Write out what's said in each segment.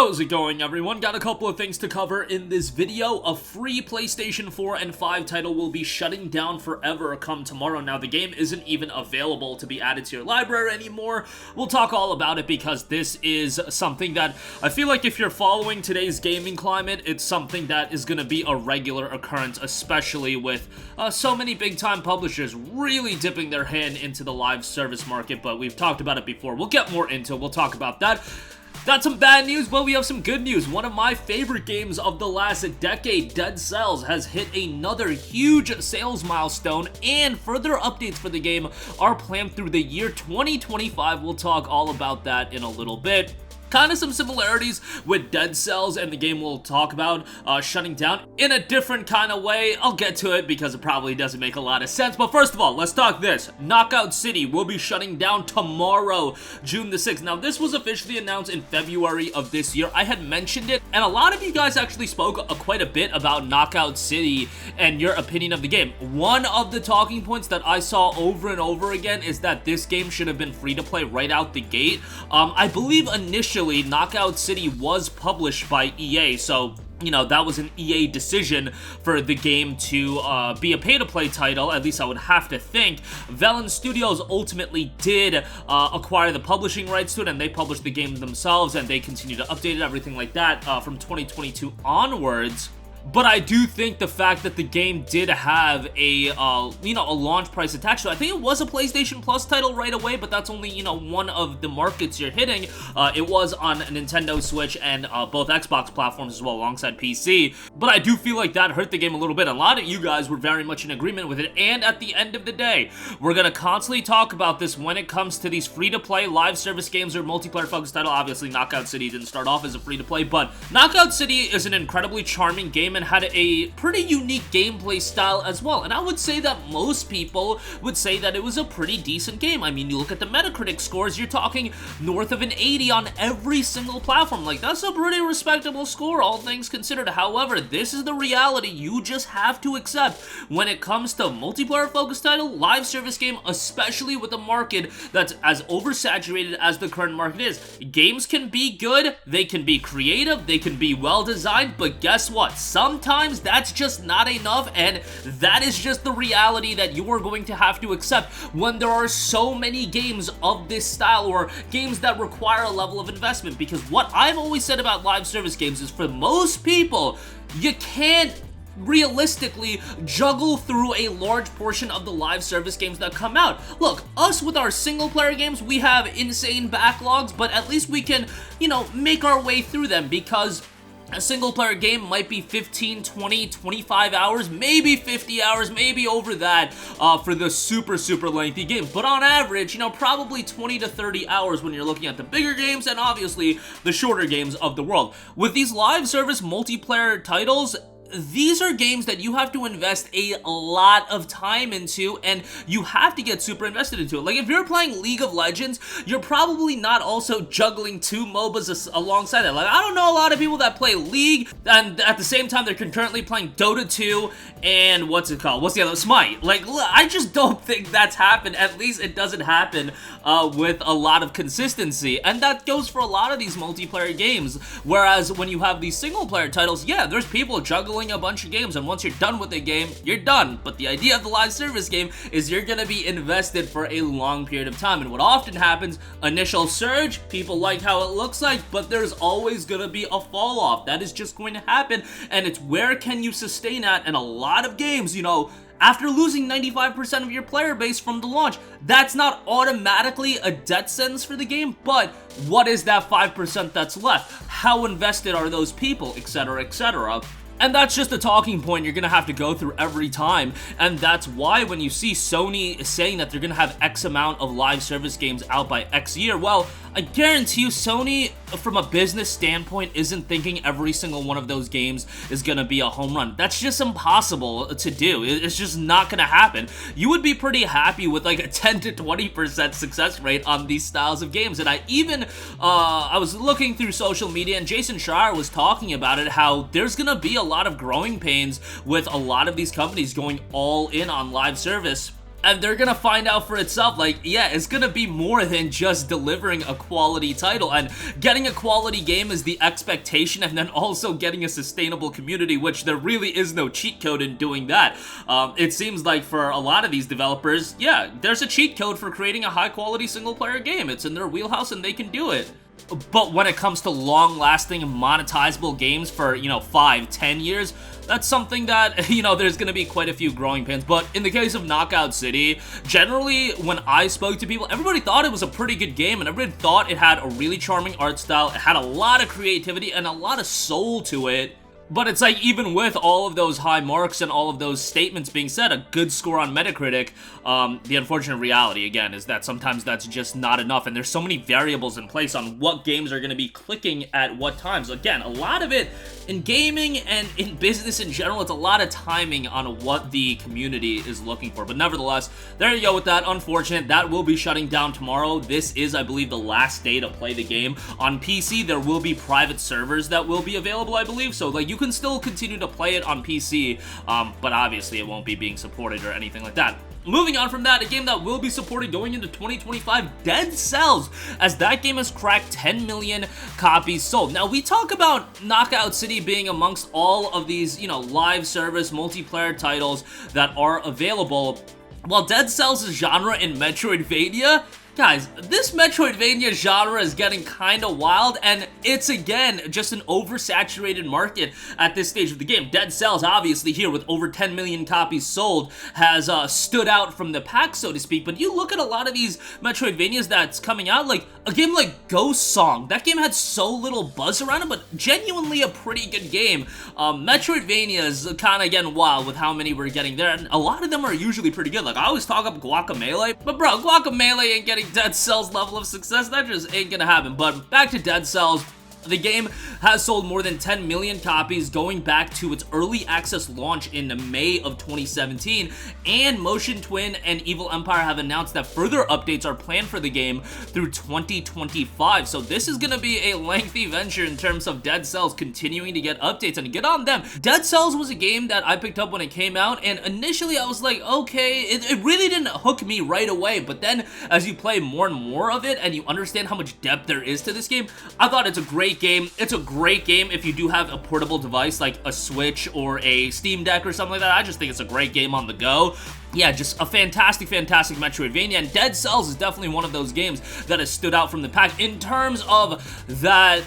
How's it going, everyone? Got a couple of things to cover in this video. A free PlayStation 4 and 5 title will be shutting down forever come tomorrow. Now, the game isn't even available to be added to your library anymore. We'll talk all about it because this is something that I feel like if you're following today's gaming climate, it's something that is going to be a regular occurrence, especially with so many big-time publishers really dipping their hand into the live service market, but we've talked about it before. We'll get more into it. We'll talk about that. Got some bad news, but we have some good news. One of my favorite games of the last decade, Dead Cells, has hit another huge sales milestone, and further updates for the game are planned through the year 2025. We'll talk all about that in a little bit. Kind of some similarities with Dead Cells and the game we'll talk about shutting down in a different kind of way. I'll get to it because it probably doesn't make a lot of sense. But first of all, let's talk this. Knockout City will be shutting down tomorrow, June the 6th. Now, this was officially announced in February of this year. I had mentioned it, and a lot of you guys actually spoke quite a bit about Knockout City and your opinion of the game. One of the talking points that I saw over and over again is that this game should have been free to play right out the gate. I believe initially Knockout City was published by EA, so you know, that was an EA decision for the game to be a pay-to-play title, at least I would have to think. Velen Studios ultimately did acquire the publishing rights to it, and they published the game themselves, and they continue to update it, everything like that, from 2022 onwards. But I do think the fact that the game did have a, a launch price attached to it. I think it was a PlayStation Plus title right away, but that's only, one of the markets you're hitting. It was on Nintendo Switch and both Xbox platforms as well, alongside PC. But I do feel like that hurt the game a little bit. A lot of you guys were very much in agreement with it, and at the end of the day, we're going to constantly talk about this when it comes to these free-to-play live service games or multiplayer-focused title. Obviously, Knockout City didn't start off as a free-to-play, but Knockout City is an incredibly charming game and had a pretty unique gameplay style as well, and I would say that most people would say that it was a pretty decent game. I mean, you look at the Metacritic scores, you're talking north of an 80 on every single platform. Like, that's a pretty respectable score, all things considered. However, this is the reality you just have to accept when it comes to multiplayer-focused title, live service game, especially with a market that's as oversaturated as the current market is. Games can be good, they can be creative, they can be well-designed, but guess what? Sometimes that's just not enough, and that is just the reality that you are going to have to accept when there are so many games of this style or games that require a level of investment. Because what I've always said about live service games is, for most people, you can't realistically juggle through a large portion of the live service games that come out. Look, us with our single player games, we have insane backlogs, but at least we can, make our way through them, because a single-player game might be 15, 20, 25 hours, maybe 50 hours, maybe over that for the super lengthy game. But on average, probably 20 to 30 hours when you're looking at the bigger games and obviously the shorter games of the world. With these live service multiplayer titles, these are games that you have to invest a lot of time into, and you have to get super invested into it. Like, if you're playing League of Legends, you're probably not also juggling two MOBAs alongside that. Like, I don't know a lot of people that play League, and at the same time, they're concurrently playing Dota 2 and what's the other? Smite. Like, I just don't think that's happened. At least it doesn't happen with a lot of consistency, and that goes for a lot of these multiplayer games. Whereas when you have these single-player titles, yeah, there's people juggling a bunch of games, and once you're done with the game, you're done. But the idea of the live service game is you're gonna be invested for a long period of time, and what often happens, initial surge, people like how it looks like, but there's always gonna be a fall off. That is just going to happen, and it's where can you sustain at. And a lot of games, after losing 95% of your player base from the launch, that's not automatically a death sentence for the game, but what is that 5% that's left? How invested are those people, etc., etc.? And that's just a talking point you're gonna have to go through every time, and that's why when you see Sony saying that they're gonna have X amount of live service games out by X year, well, I guarantee you Sony, from a business standpoint, isn't thinking every single one of those games is gonna be a home run. That's just impossible to do. It's just not gonna happen. You would be pretty happy with like a 10 to 20% success rate on these styles of games. And I was looking through social media, and Jason Schreier was talking about it, how there's gonna be a lot of growing pains with a lot of these companies going all in on live service and they're gonna find out for itself, like, yeah, it's gonna be more than just delivering a quality title, and getting a quality game is the expectation, and then also getting a sustainable community, which there really is no cheat code in doing that. It seems like for a lot of these developers, yeah, there's a cheat code for creating a high-quality single-player game. It's in their wheelhouse, and they can do it. But when it comes to long-lasting monetizable games for, 5, 10 years, that's something that, there's gonna be quite a few growing pains. But in the case of Knockout City, generally, when I spoke to people, everybody thought it was a pretty good game, and everybody thought it had a really charming art style, it had a lot of creativity, and a lot of soul to it. But it's like, even with all of those high marks and all of those statements being said, a good score on Metacritic, the unfortunate reality, again, is that sometimes that's just not enough, and there's so many variables in place on what games are going to be clicking at what times. Again, a lot of it, in gaming and in business in general, it's a lot of timing on what the community is looking for. But nevertheless, there you go with that. Unfortunate. That will be shutting down tomorrow. This is, I believe, the last day to play the game. On PC, there will be private servers that will be available, I believe, so like you can still continue to play it on PC, but obviously it won't be being supported or anything like that. Moving on from that, a game that will be supported going into 2025, Dead Cells, as that game has cracked 10 million copies sold. Now, we talk about Knockout City being amongst all of these, live service multiplayer titles that are available. While Dead Cells' genre in Metroidvania, guys, this Metroidvania genre is getting kinda wild, and it's, again, just an oversaturated market at this stage of the game. Dead Cells, obviously, here with over 10 million copies sold, has stood out from the pack, so to speak, but you look at a lot of these Metroidvanias that's coming out, like a game like Ghost Song. That game had so little buzz around it, but genuinely a pretty good game. Metroidvania is kinda getting wild with how many we're getting there, and a lot of them are usually pretty good. Like, I always talk up Guacamelee, but bro, Guacamelee ain't getting Dead Cells level of success. That just ain't gonna happen. But back to Dead Cells. The game has sold more than 10 million copies going back to its early access launch in May of 2017, and Motion Twin and Evil Empire have announced that further updates are planned for the game through 2025. So this is going to be a lengthy venture in terms of Dead Cells continuing to get updates, and get on them. Dead Cells was a game that I picked up when it came out, and initially I was like, okay, it really didn't hook me right away, but then as you play more and more of it and you understand how much depth there is to this game, I thought it's a great game. It's a great game if you do have a portable device like a Switch or a Steam Deck or something like that. I just think it's a great game on the go. Yeah, just a fantastic Metroidvania, and Dead Cells is definitely one of those games that has stood out from the pack in terms of that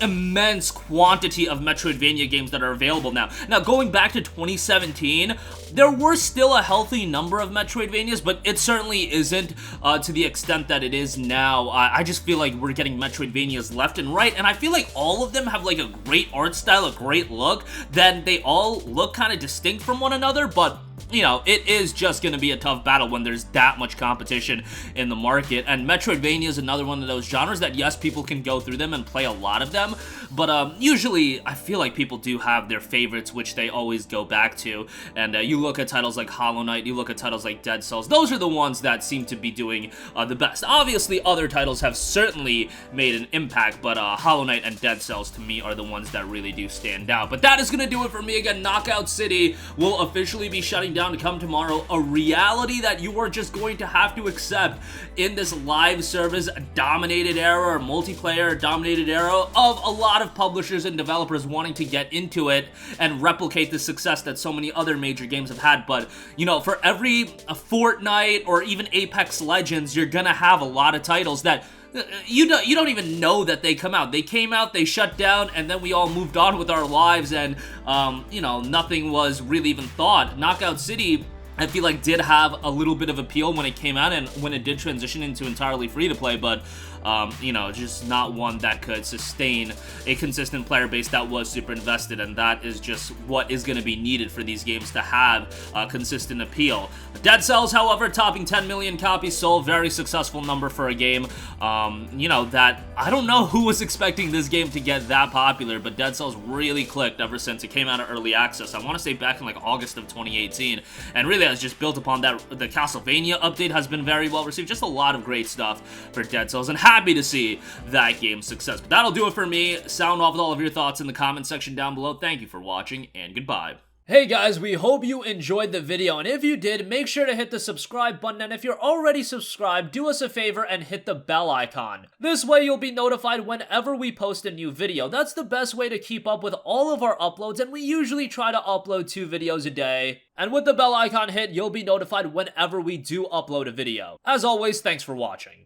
immense quantity of Metroidvania games that are available now. Now, going back to 2017, there were still a healthy number of Metroidvanias, but it certainly isn't to the extent that it is now. I just feel like we're getting Metroidvanias left and right, and I feel like all of them have like a great art style, a great look, then they all look kind of distinct from one another, but it is just going to be a tough battle when there's that much competition in the market. And Metroidvania is another one of those genres that, yes, people can go through them and play a lot of them, but usually I feel like people do have their favorites, which they always go back to. And you look at titles like Hollow Knight, you look at titles like Dead Cells, those are the ones that seem to be doing the best. Obviously, other titles have certainly made an impact, but Hollow Knight and Dead Cells, to me, are the ones that really do stand out. But that is going to do it for me. Again, Knockout City will officially be shutting down to come tomorrow, a reality that you are just going to have to accept in this live service dominated era, or multiplayer dominated era, of a lot of publishers and developers wanting to get into it and replicate the success that so many other major games have had. But for every Fortnite or even Apex Legends, you're gonna have a lot of titles that you don't even know that they come out. They came out, they shut down, and then we all moved on with our lives, and nothing was really even thought. Knockout City, I feel like, did have a little bit of appeal when it came out and when it did transition into entirely free-to-play, but just not one that could sustain a consistent player base that was super invested, and that is just what is going to be needed for these games to have consistent appeal. Dead Cells, however, topping 10 million copies sold, very successful number for a game, that I don't know who was expecting this game to get that popular, but Dead Cells really clicked ever since it came out of early access. I want to say back in like August of 2018, and really has just built upon that. The Castlevania update has been very well received, just a lot of great stuff for Dead Cells, and happy to see that game's success. But that'll do it for me. Sound off with all of your thoughts in the comment section down below. Thank you for watching, and goodbye. Hey guys, we hope you enjoyed the video, and if you did, make sure to hit the subscribe button, and if you're already subscribed, do us a favor and hit the bell icon. This way you'll be notified whenever we post a new video. That's the best way to keep up with all of our uploads, and we usually try to upload 2 videos a day. And with the bell icon hit, you'll be notified whenever we do upload a video. As always, thanks for watching.